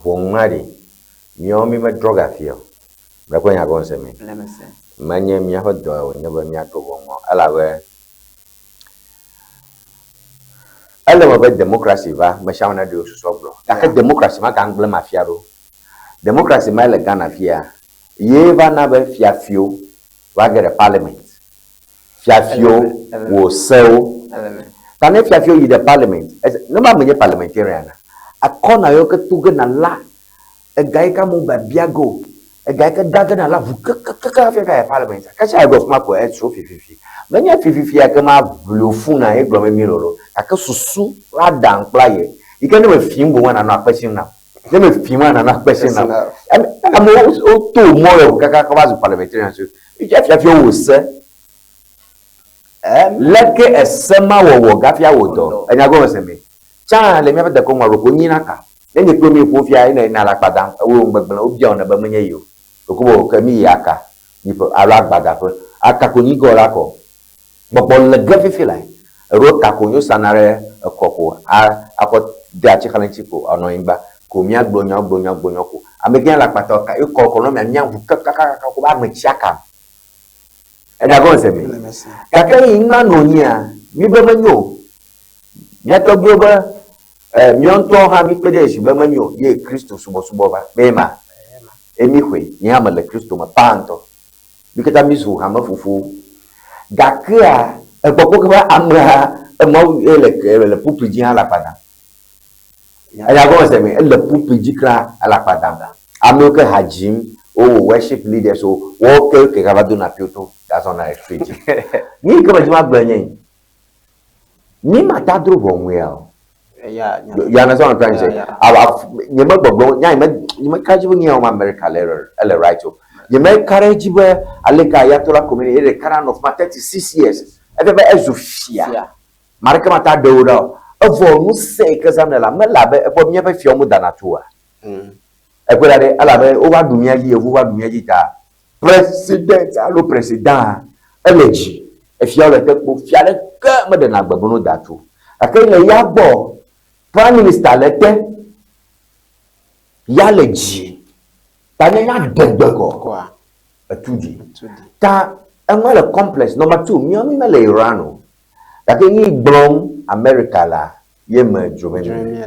Wongari, Miomi ma droga fio. Brakonya gonseme. Manye mi hodo nyaba mi atogo mo alawe. Alawe be democracy va ma shawana de osusoblo. Ka democracy ma kan gle mafia ro. Democracy ma le Ghana fia. Ye va na be fia fio va get the parliament. Fia fio wo sell. Can if fia fio yi the parliament. No ma menye parliamentarian. Akona yo ke tuge na la. E gai ka mo ba biago. E gai ka daga na la vu ka fia ka parliament. Ka sha go ma ko e so fififi. Menya fififi ya ke ma blufu na e gbo me mi lolo. Ka susu la dan playe. Ike ne me fimbo wana na question na. Ne me fima na question na. Amo o to mo yo ka ba zu parliamentarian so. Ije fia fia wo se. Leke esema wo gafia wo do. Enya go se me. Cha le me de ko mo ro ko nyina ka. Nenye ko mi ko fia ina na la pada wo ngbegbon obi ona ba menye yo. Okubo ka mi yaka. Ni po ala gbada fo. Aka ko ni go la ko. Bobo le gafi fi lai. Ro ka ko nyo sanare kokko akọ de achi khalanchi ko ono imba ko mi agbonyo ko. Amegen la pata ka e kokko no mi anya vu ka ko ba mechiaka. E da go se mi. Ka ka inma no nya mi ba manyo. Ya to gboba mi on to ha mi pede shi ba manyo ye Kristo subo ba. Bema. Emi hwe ni amale Kristo ma panto. Bikata misu ha mafufu. Gakia gbogbo ba amra mo le pupiji ala pada. Ya go se mi le pupiji kra ala pada. Amoke hajim o worship leaders so wo ke ka ba do na pioto that's on a street. Ni ke ba jima gbanyen. Ni mata dro bonwe o. Ya na so I'm trying to say. You ma gbogbo nya you ma kaji bu nya o America le right o. You may carry jibe aleka yatola community the current of 36 years. Ebe ezufia. Marika mata dewura. Evo nu se kezam la melabe ebo mie be fiomu danatua. Ekwere ala be o wa dumia yi ewu wa dumia yi ta. President alo president eleji. Efia le tekpo fia le ke me de na gbegbono datu. Akele ya gbo prime minister le te ya leji. Tanya ya degbego atudi ta enwa le complex number 2 mi me le irano ta ke ni gbrom America la ye ma jomemi